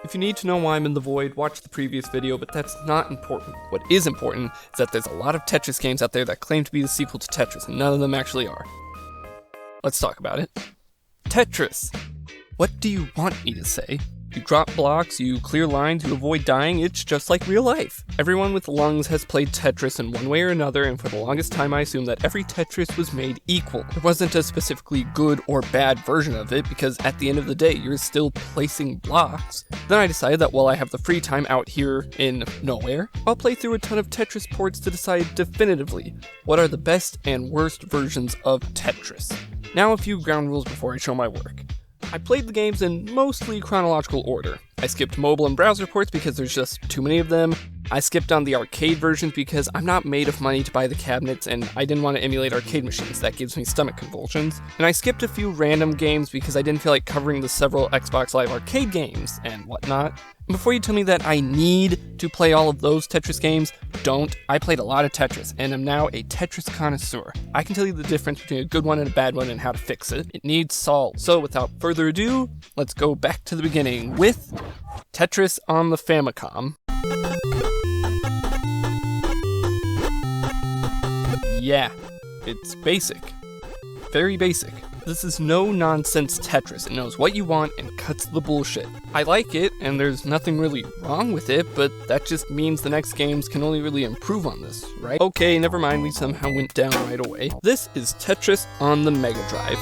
If you need to know why I'm in the void, watch the previous video, but that's not important. What is important is that there's a lot of Tetris games out there that claim to be the sequel to Tetris, and none of them actually are. Let's talk about it. Tetris! What do you want me to say? You drop blocks, you clear lines, you avoid dying, it's just like real life. Everyone with lungs has played Tetris in one way or another, and for the longest time I assumed that every Tetris was made equal. There wasn't a specifically good or bad version of it, because at the end of the day, you're still placing blocks. Then I decided that while I have the free time out here in nowhere, I'll play through a ton of Tetris ports to decide definitively what are the best and worst versions of Tetris. Now a few ground rules before I show my work. I played the games in mostly chronological order. I skipped mobile and browser ports because there's just too many of them. I skipped on the arcade versions because I'm not made of money to buy the cabinets and I didn't want to emulate arcade machines, that gives me stomach convulsions. And I skipped a few random games because I didn't feel like covering the several Xbox Live Arcade games and whatnot. And before you tell me that I need to play all of those Tetris games, don't. I played a lot of Tetris and am now a Tetris connoisseur. I can tell you the difference between a good one and a bad one and how to fix it. It needs solved. So without further ado, let's go back to the beginning with Tetris on the Famicom. Yeah, it's basic. Very basic. This is no-nonsense Tetris. It knows what you want and cuts the bullshit. I like it, and there's nothing really wrong with it, but that just means the next games can only really improve on this, right? Okay, never mind, we somehow went down right away. This is Tetris on the Mega Drive.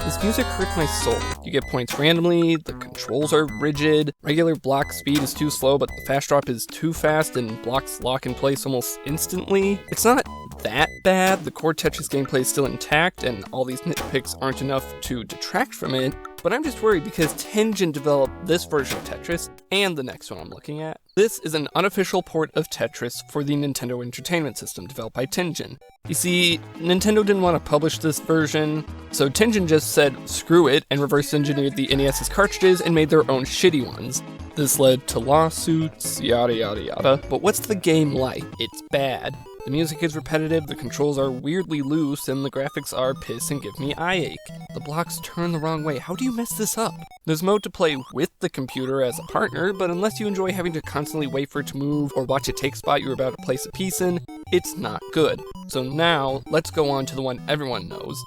This music hurt my soul. You get points randomly, the controls are rigid, regular block speed is too slow, but the fast drop is too fast, and blocks lock in place almost instantly. It's not that bad, the core Tetris gameplay is still intact, and all these nitpicks aren't enough to detract from it, but I'm just worried because Tengen developed this version of Tetris, and the next one I'm looking at. This is an unofficial port of Tetris for the Nintendo Entertainment System developed by Tengen. You see, Nintendo didn't want to publish this version, so Tengen just said screw it and reverse engineered the NES's cartridges and made their own shitty ones. This led to lawsuits, yada yada yada, but what's the game like? It's bad. The music is repetitive, the controls are weirdly loose, and the graphics are piss and give me eye ache. The blocks turn the wrong way. How do you mess this up? There's mode to play with the computer as a partner, but unless you enjoy having to constantly wait for it to move or watch it take spot you're about to place a piece in, it's not good. So now, let's go on to the one everyone knows.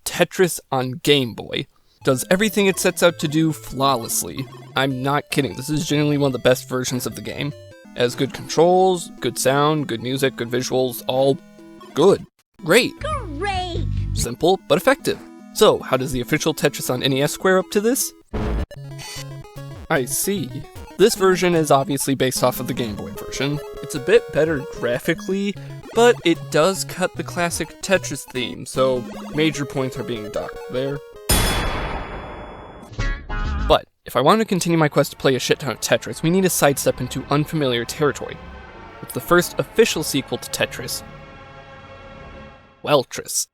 Tetris on Game Boy. Does everything it sets out to do flawlessly. I'm not kidding, this is genuinely one of the best versions of the game. It has good controls, good sound, good music, good visuals, all good. Great! Great! Simple, but effective. So, how does the official Tetris on NES square up to this? I see. This version is obviously based off of the Game Boy version. It's a bit better graphically, but it does cut the classic Tetris theme, so major points are being docked there. But, if I want to continue my quest to play a shit ton of Tetris, we need to sidestep into unfamiliar territory. With the first official sequel to Tetris, Weltris.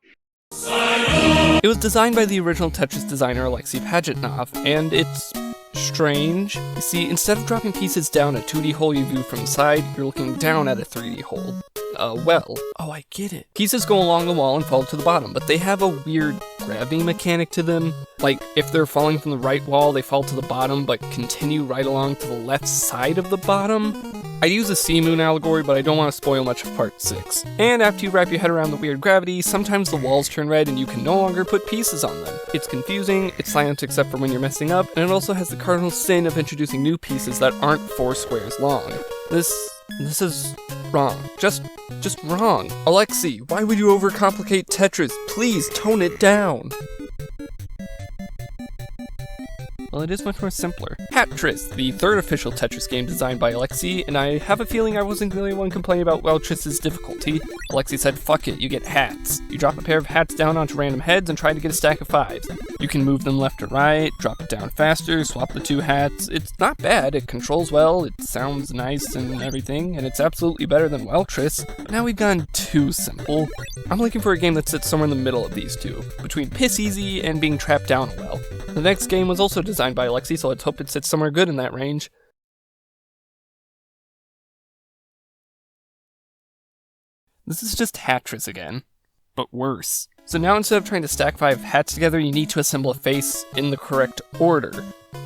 It was designed by the original Tetris designer Alexei Pajitnov, and it's strange. You see, instead of dropping pieces down a 2D hole you view from the side, you're looking down at a 3D hole. Oh, I get it. Pieces go along the wall and fall to the bottom, but they have a weird gravity mechanic to them. Like, if they're falling from the right wall, they fall to the bottom, but continue right along to the left side of the bottom. I'd use a sea moon allegory, but I don't want to spoil much of part 6. And after you wrap your head around the weird gravity, sometimes the walls turn red and you can no longer put pieces on them. It's confusing, it's silent except for when you're messing up, and it also has the cardinal sin of introducing new pieces that aren't 4 squares long. This is wrong. Just wrong. Alexei, why would you overcomplicate Tetris? Please tone it down. Well, it is much more simpler. Hatris, the third official Tetris game designed by Alexei, and I have a feeling I wasn't the only one complaining about Weltris's difficulty. Alexei said, fuck it, you get hats. You drop a pair of hats down onto random heads and try to get a stack of 5s. You can move them left or right, drop it down faster, swap the 2 hats. It's not bad, it controls well, it sounds nice and everything, and it's absolutely better than Weltris. Now we've gone too simple. I'm looking for a game that sits somewhere in the middle of these two, between piss easy and being trapped down well. The next game was also designed by Alexei, so let's hope it sits somewhere good in that range. This is just Hatris again, but worse. So now instead of trying to stack 5 hats together, you need to assemble a face in the correct order,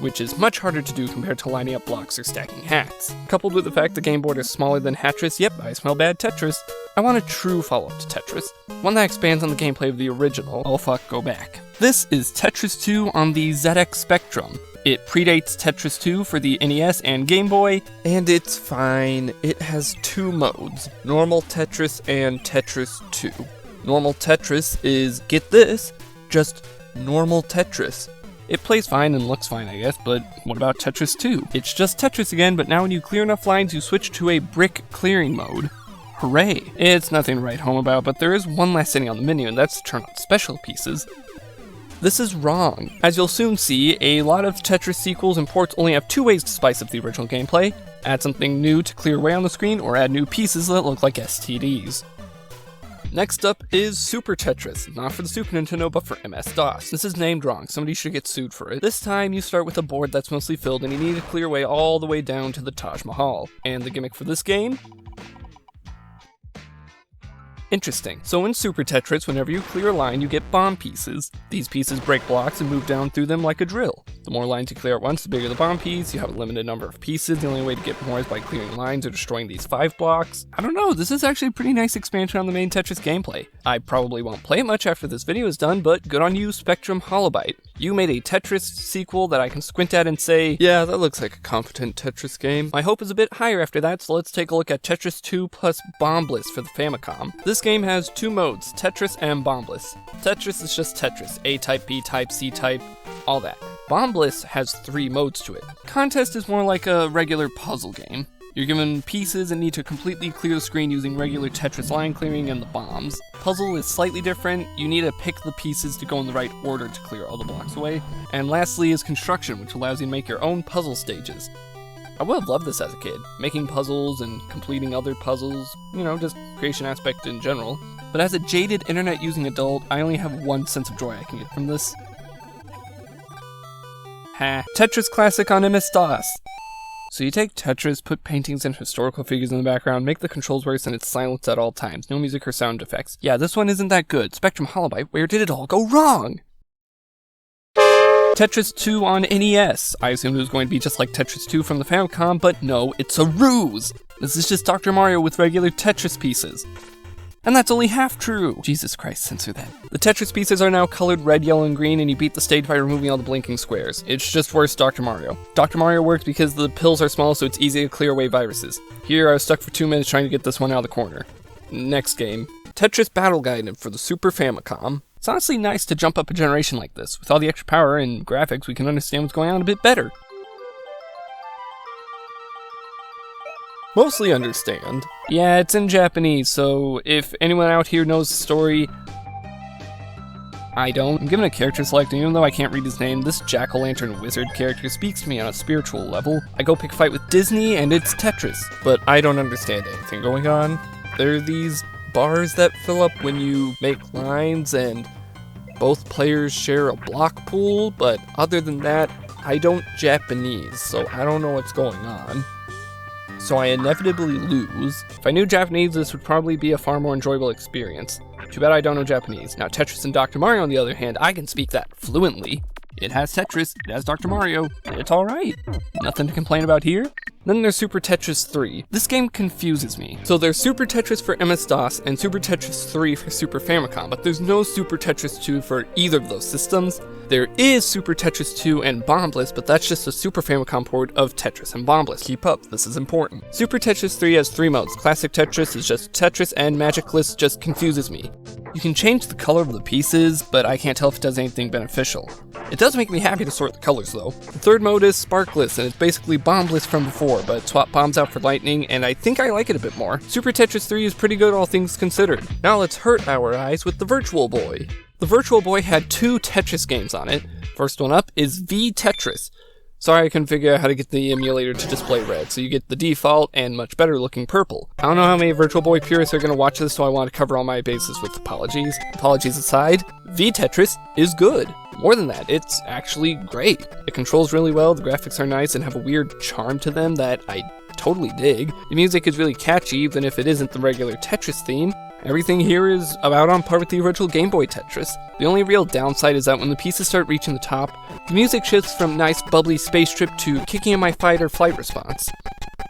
which is much harder to do compared to lining up blocks or stacking hats. Coupled with the fact the game board is smaller than Tetris, yep, I smell bad Tetris, I want a true follow-up to Tetris, one that expands on the gameplay of the original. Oh fuck, go back. This is Tetris 2 on the ZX Spectrum. It predates Tetris 2 for the NES and Game Boy, and it's fine. It has 2 modes, normal Tetris and Tetris 2. Normal Tetris is, get this, just normal Tetris. It plays fine and looks fine, I guess, but what about Tetris 2? It's just Tetris again, but now when you clear enough lines, you switch to a brick clearing mode. Hooray! It's nothing to write home about, but there is one last setting on the menu, and that's to turn on special pieces. This is wrong. As you'll soon see, a lot of Tetris sequels and ports only have 2 ways to spice up the original gameplay: add something new to clear away on the screen, or add new pieces that look like STDs. Next up is Super Tetris, not for the Super Nintendo but for MS-DOS. This is named wrong, somebody should get sued for it. This time you start with a board that's mostly filled and you need to clear away all the way down to the Taj Mahal. And the gimmick for this game? Interesting. So in Super Tetris, whenever you clear a line, you get bomb pieces. These pieces break blocks and move down through them like a drill. The more lines you clear at once, the bigger the bomb piece. You have a limited number of pieces. The only way to get more is by clearing lines or destroying these 5 blocks. I don't know, this is actually a pretty nice expansion on the main Tetris gameplay. I probably won't play it much after this video is done, but good on you, Spectrum Holobyte. You made a Tetris sequel that I can squint at and say, yeah, that looks like a competent Tetris game. My hope is a bit higher after that, so let's take a look at Tetris 2 plus Bombliss for the Famicom. This game has 2 modes, Tetris and Bombliss. Tetris is just Tetris, A-type, B-type, C-type, all that. Bombliss has 3 modes to it. Contest is more like a regular puzzle game. You're given pieces and need to completely clear the screen using regular Tetris line clearing and the bombs. Puzzle is slightly different. You need to pick the pieces to go in the right order to clear all the blocks away. And lastly is construction, which allows you to make your own puzzle stages. I would have loved this as a kid, making puzzles and completing other puzzles, you know, just creation aspect in general. But as a jaded internet-using adult, I only have one sense of joy I can get from this. Ha. Tetris Classic on MS-DOS. So you take Tetris, put paintings and historical figures in the background, make the controls worse, and it's silenced at all times. No music or sound effects. Yeah, this one isn't that good. Spectrum Holobyte, where did it all go wrong? Tetris 2 on NES. I assumed it was going to be just like Tetris 2 from the Famicom, but no, it's a ruse! This is just Dr. Mario with regular Tetris pieces. And that's only half true! Jesus Christ, censor that. The Tetris pieces are now colored red, yellow, and green, and you beat the stage by removing all the blinking squares. It's just worse Dr. Mario. Dr. Mario works because the pills are small, so it's easy to clear away viruses. Here, I was stuck for 2 minutes trying to get this one out of the corner. Next game. Tetris Battle Guide for the Super Famicom. It's honestly nice to jump up a generation like this. With all the extra power and graphics, we can understand what's going on a bit better. Mostly understand. Yeah, it's in Japanese, so if anyone out here knows the story, I don't. I'm given a character select, and even though I can't read his name, this jack-o'-lantern wizard character speaks to me on a spiritual level. I go pick a fight with Disney, and it's Tetris, but I don't understand anything going on. There are these bars that fill up when you make lines, and both players share a block pool, but other than that, I don't Japanese, so I don't know what's going on. So I inevitably lose. If I knew Japanese, this would probably be a far more enjoyable experience. Too bad I don't know Japanese. Now Tetris and Dr. Mario, on the other hand, I can speak that fluently. It has Tetris, it has Dr. Mario, it's alright. Nothing to complain about here. Then there's Super Tetris 3. This game confuses me. So there's Super Tetris for MS-DOS and Super Tetris 3 for Super Famicom, but there's no Super Tetris 2 for either of those systems. There is Super Tetris 2 and Bombliss, but that's just a Super Famicom port of Tetris and Bombliss. Keep up, this is important. Super Tetris 3 has 3 modes. Classic Tetris is just Tetris, and Magicless just confuses me. You can change the color of the pieces, but I can't tell if it does anything beneficial. It does make me happy to sort the colors though. The third mode is Sparkless, and it's basically Bombliss from before, but swap bombs out for lightning, and I think I like it a bit more. Super Tetris 3 is pretty good all things considered. Now let's hurt our eyes with the Virtual Boy. The Virtual Boy had 2 Tetris games on it. First one up is V-Tetris. Sorry I couldn't figure out how to get the emulator to display red, so you get the default and much better looking purple. I don't know how many Virtual Boy purists are going to watch this, so I want to cover all my bases with apologies. Apologies aside, V-Tetris is good. More than that, it's actually great. It controls really well, the graphics are nice and have a weird charm to them that I totally dig. The music is really catchy, even if it isn't the regular Tetris theme. Everything here is about on par with the original Game Boy Tetris. The only real downside is that when the pieces start reaching the top, the music shifts from nice bubbly space trip to kicking in my fight or flight response.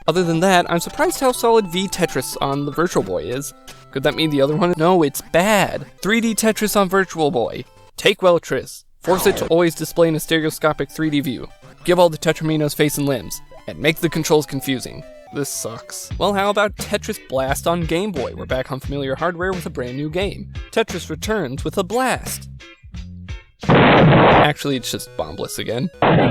Other than that, I'm surprised how solid V Tetris on the Virtual Boy is. Could that mean the other one? No, it's bad. 3D Tetris on Virtual Boy. Take Weltris. Force it to always display in a stereoscopic 3D view. Give all the Tetraminos face and limbs. And make the controls confusing. This sucks. Well, how about Tetris Blast on Game Boy? We're back on familiar hardware with a brand new game. Tetris returns with a blast. Actually, it's just Bombliss again.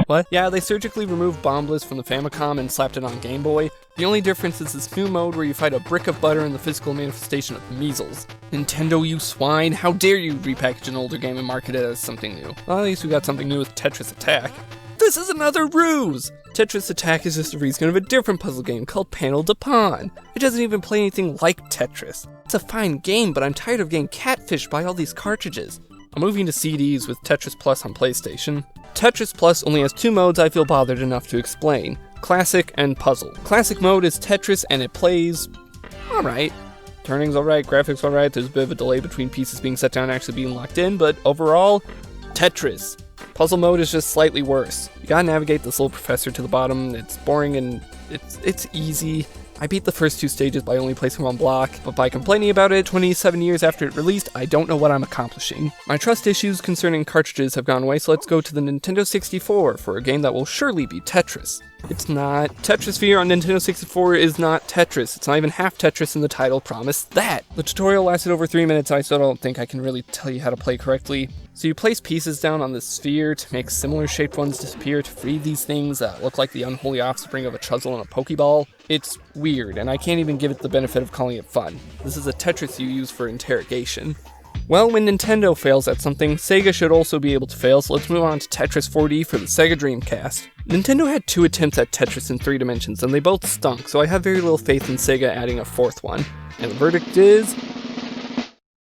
What? Yeah, they surgically removed Bombliss from the Famicom and slapped it on Game Boy. The only difference is this new mode where you fight a brick of butter in the physical manifestation of measles. Nintendo, you swine! How dare you repackage an older game and market it as something new? Well, at least we got something new with Tetris Attack. This is another ruse! Tetris Attack is just a reskin of a different puzzle game called Panel de Pon. It doesn't even play anything like Tetris. It's a fine game, but I'm tired of getting catfished by all these cartridges. I'm moving to CDs with Tetris Plus on PlayStation. Tetris Plus only has 2 modes I feel bothered enough to explain. Classic and Puzzle. Classic mode is Tetris and it plays alright. Turning's alright, graphics alright, there's a bit of a delay between pieces being set down and actually being locked in, but overall, Tetris. Puzzle mode is just slightly worse. You gotta navigate this little professor to the bottom, it's boring and it's easy. I beat the first 2 stages by only placing 1 block, but by complaining about it 27 years after it released, I don't know what I'm accomplishing. My trust issues concerning cartridges have gone away, so let's go to the Nintendo 64 for a game that will surely be Tetris. It's not. Tetrisphere on Nintendo 64 is not Tetris. It's not even half Tetris and the title promised that. The tutorial lasted over 3 minutes, and I still don't think I can really tell you how to play correctly. So you place pieces down on this sphere to make similar shaped ones disappear to free these things that look like the unholy offspring of a Chuzzle and a Pokeball. It's weird, and I can't even give it the benefit of calling it fun. This is a Tetris you use for interrogation. Well, when Nintendo fails at something, Sega should also be able to fail, so let's move on to Tetris 4D for the Sega Dreamcast. Nintendo had 2 attempts at Tetris in 3 dimensions, and they both stunk, so I have very little faith in Sega adding a 4th one. And the verdict is...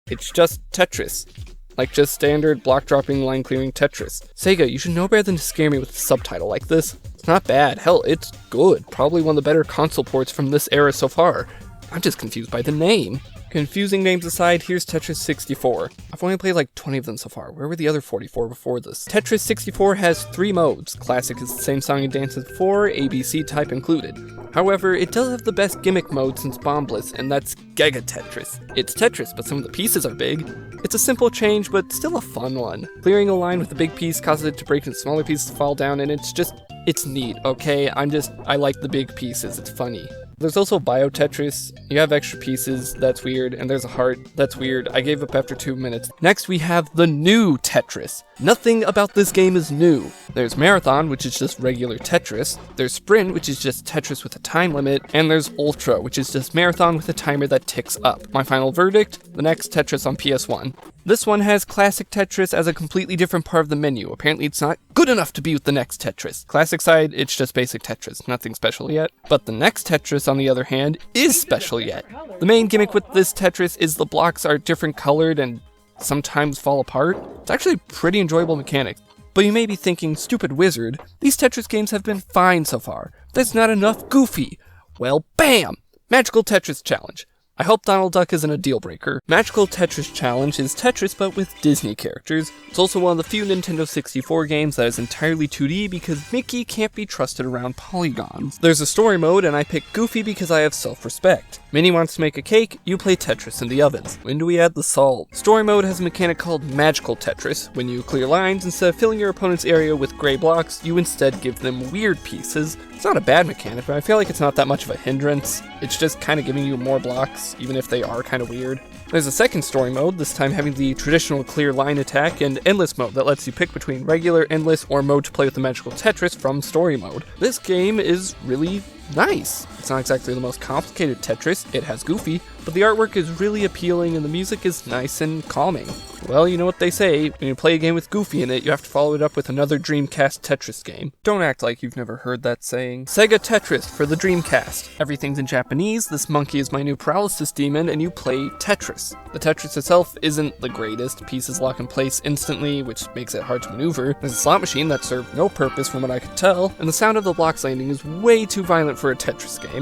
it's just Tetris. Like just standard block-dropping, line-clearing Tetris. Sega, you should know better than to scare me with a subtitle like this. It's not bad, hell, it's good. Probably one of the better console ports from this era so far. I'm just confused by the name. Confusing names aside, here's Tetris 64. I've only played like 20 of them so far. Where were the other 44 before this? Tetris 64 has 3 modes. Classic is the same song and dance as before, ABC type included. However, it does have the best gimmick mode since Bombliss, and that's Giga Tetris. It's Tetris, but some of the pieces are big. It's a simple change, but still a fun one. Clearing a line with a big piece causes it to break into smaller pieces to fall down, and it's neat, okay? I like the big pieces, it's funny. There's also Bio Tetris, you have extra pieces, that's weird, and there's a heart, that's weird, I gave up after 2 minutes. Next we have the new Tetris. Nothing about this game is new. There's Marathon, which is just regular Tetris, there's Sprint, which is just Tetris with a time limit, and there's Ultra, which is just Marathon with a timer that ticks up. My final verdict? The next Tetris on PS1. This one has Classic Tetris as a completely different part of the menu. Apparently it's not good enough to be with the next Tetris. Classic side, it's just basic Tetris, nothing special yet. But the next Tetris, on the other hand, is special yet. The main gimmick with this Tetris is the blocks are different colored and sometimes fall apart. It's actually a pretty enjoyable mechanic. But you may be thinking, StupidWizard, these Tetris games have been fine so far. There's not enough Goofy. Well, bam! Magical Tetris Challenge. I hope Donald Duck isn't a deal breaker. Magical Tetris Challenge is Tetris but with Disney characters. It's also one of the few Nintendo 64 games that is entirely 2D because Mickey can't be trusted around polygons. There's a story mode and I picked Goofy because I have self-respect. Minnie wants to make a cake, you play Tetris in the ovens. When do we add the salt? Story mode has a mechanic called Magical Tetris. When you clear lines, instead of filling your opponent's area with gray blocks, you instead give them weird pieces. It's not a bad mechanic, but I feel like it's not that much of a hindrance. It's just kind of giving you more blocks, even if they are kind of weird. There's a second story mode, this time having the traditional clear line attack, and endless mode that lets you pick between regular, endless, or mode to play with the magical Tetris from story mode. This game is really nice. It's not exactly the most complicated Tetris, it has Goofy, but the artwork is really appealing and the music is nice and calming. Well, you know what they say, when you play a game with Goofy in it, you have to follow it up with another Dreamcast Tetris game. Don't act like you've never heard that saying. Sega Tetris for the Dreamcast. Everything's in Japanese, this monkey is my new paralysis demon, and you play Tetris. The Tetris itself isn't the greatest, pieces lock in place instantly, which makes it hard to maneuver. There's a slot machine that served no purpose from what I could tell, and the sound of the blocks landing is way too violent for a Tetris game.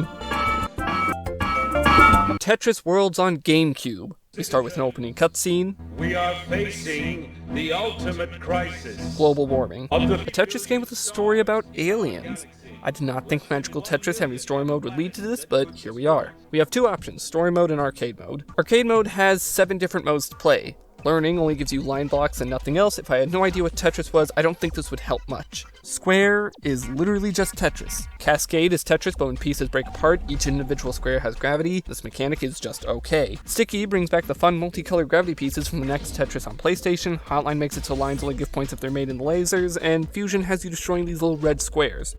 Tetris Worlds on GameCube. We start with an opening cutscene. We are facing the ultimate crisis. Global warming. A Tetris game with a story about aliens. I did not think Magical Tetris having story mode would lead to this, but here we are. We have two options, story mode and arcade mode. Arcade mode has 7 different modes to play. Learning only gives you line blocks and nothing else. If I had no idea what Tetris was, I don't think this would help much. Square is literally just Tetris. Cascade is Tetris, but when pieces break apart, each individual square has gravity. This mechanic is just okay. Sticky brings back the fun multicolored gravity pieces from the next Tetris on PlayStation. Hotline makes it so lines only give points if they're made in lasers, and Fusion has you destroying these little red squares.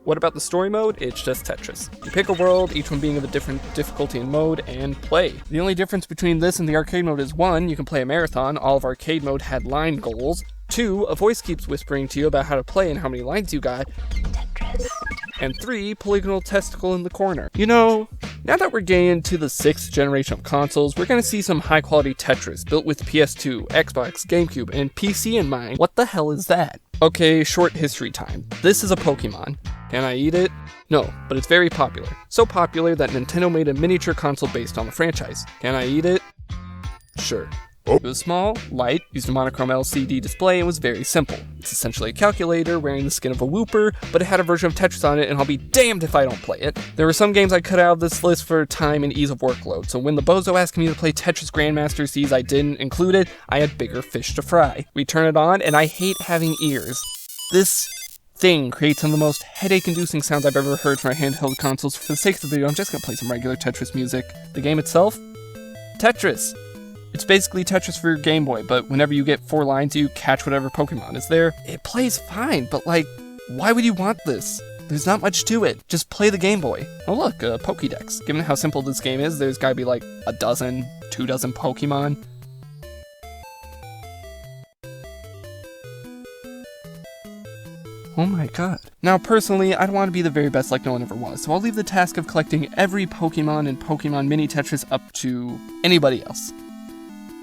What about the story mode? It's just Tetris. You pick a world, each one being of a different difficulty and mode, and play. The only difference between this and the arcade mode is 1, you can play a marathon. All of arcade mode had line goals. 2, a voice keeps whispering to you about how to play and how many lines you got. Tetris. And 3, polygonal testicle in the corner. You know, now that we're getting into the 6th generation of consoles, we're gonna see some high quality Tetris built with PS2, Xbox, GameCube, and PC in mind. What the hell is that? Okay, short history time. This is a Pokemon. Can I eat it? No, but it's very popular. So popular that Nintendo made a miniature console based on the franchise. Can I eat it? Sure. It was small, light, used a monochrome LCD display, and was very simple. It's essentially a calculator wearing the skin of a Wooper, but it had a version of Tetris on it, and I'll be damned if I don't play it. There were some games I cut out of this list for time and ease of workload, so when the bozo asked me to play Tetris Grandmaster sees I didn't include it, I had bigger fish to fry. We turn it on, and I hate having ears. This thing creates some of the most headache-inducing sounds I've ever heard from my handheld consoles. For the sake of the video, I'm just gonna play some regular Tetris music. The game itself? Tetris. It's basically Tetris for your Game Boy, but whenever you get 4 lines, you catch whatever Pokemon is there. It plays fine, but like, why would you want this? There's not much to it. Just play the Game Boy. Oh look, a Pokédex. Given how simple this game is, there's gotta be like a dozen, 2 dozen Pokemon. Oh my god. Now personally, I don't want to be the very best like no one ever was, so I'll leave the task of collecting every Pokemon in Pokemon Mini Tetris up to anybody else.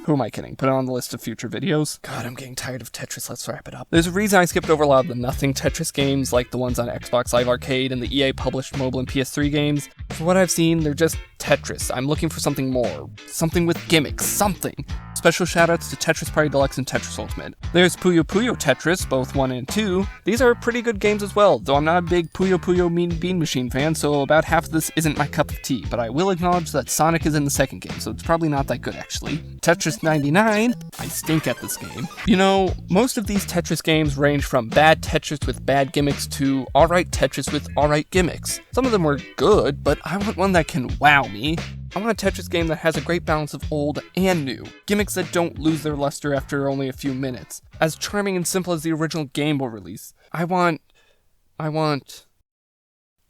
Who am I kidding? Put it on the list of future videos. God, I'm getting tired of Tetris, let's wrap it up. There's a reason I skipped over a lot of the nothing Tetris games, like the ones on Xbox Live Arcade and the EA published mobile and PS3 games. For what I've seen, they're just Tetris. I'm looking for something more. Something with gimmicks. Something. Special shoutouts to Tetris Party Deluxe and Tetris Ultimate. There's Puyo Puyo Tetris, both 1 and 2. These are pretty good games as well, though I'm not a big Puyo Puyo Mean Bean Machine fan, so about half of this isn't my cup of tea, but I will acknowledge that Sonic is in the second game, so it's probably not that good actually. Tetris 99, I stink at this game. You know, most of these Tetris games range from bad Tetris with bad gimmicks to alright Tetris with alright gimmicks. Some of them were good, but I want one that can wow me. I want a Tetris game that has a great balance of old and new. Gimmicks that don't lose their luster after only a few minutes. As charming and simple as the original Game Boy release. I want...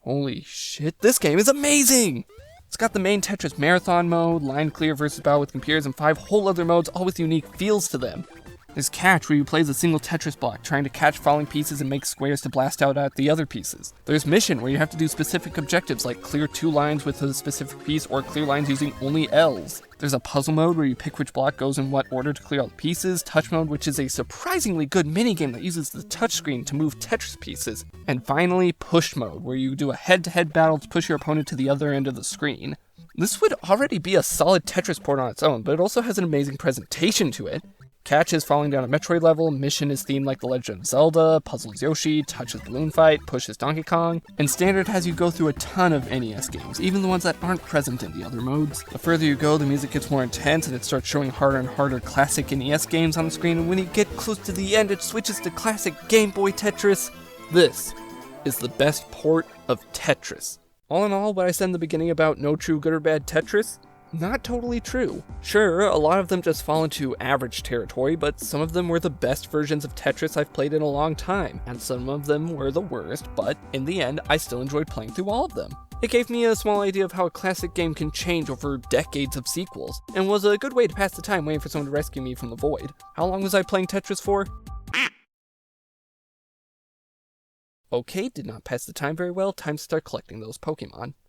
Holy shit, this game is amazing! It's got the main Tetris marathon mode, line clear versus battle with compeers, and 5 whole other modes, all with unique feels to them. There's catch, where you play as a single Tetris block, trying to catch falling pieces and make squares to blast out at the other pieces. There's mission, where you have to do specific objectives, like clear 2 lines with a specific piece, or clear lines using only L's. There's a puzzle mode, where you pick which block goes in what order to clear all the pieces. Touch mode, which is a surprisingly good minigame that uses the touchscreen to move Tetris pieces. And finally, push mode, where you do a head-to-head battle to push your opponent to the other end of the screen. This would already be a solid Tetris port on its own, but it also has an amazing presentation to it. Catch is falling down a Metroid level, mission is themed like The Legend of Zelda, puzzle is Yoshi, touch is Balloon Fight, push is Donkey Kong, and standard has you go through a ton of NES games, even the ones that aren't present in the other modes. The further you go, the music gets more intense and it starts showing harder and harder classic NES games on the screen, and when you get close to the end, it switches to classic Game Boy Tetris. This is the best port of Tetris. All in all, what I said in the beginning about no true good or bad Tetris, not totally true. Sure, a lot of them just fall into average territory, but some of them were the best versions of Tetris I've played in a long time, and some of them were the worst, but in the end, I still enjoyed playing through all of them. It gave me a small idea of how a classic game can change over decades of sequels, and was a good way to pass the time waiting for someone to rescue me from the void. How long was I playing Tetris for? Okay, did not pass the time very well, time to start collecting those Pokemon.